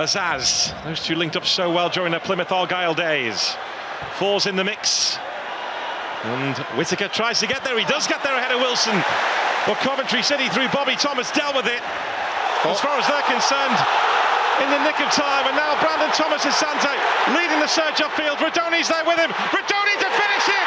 Azaz. Those two linked up so well during their Plymouth Argyle days. Falls in the mix. And Whittaker tries to get there. He does get there ahead of Wilson. But Coventry City, through Bobby Thomas, dealt with it. As far as they're concerned, in the nick of time. And now Brandon Thomas is Sante leading the surge upfield. Radoni's there with him. Radoni to finish it!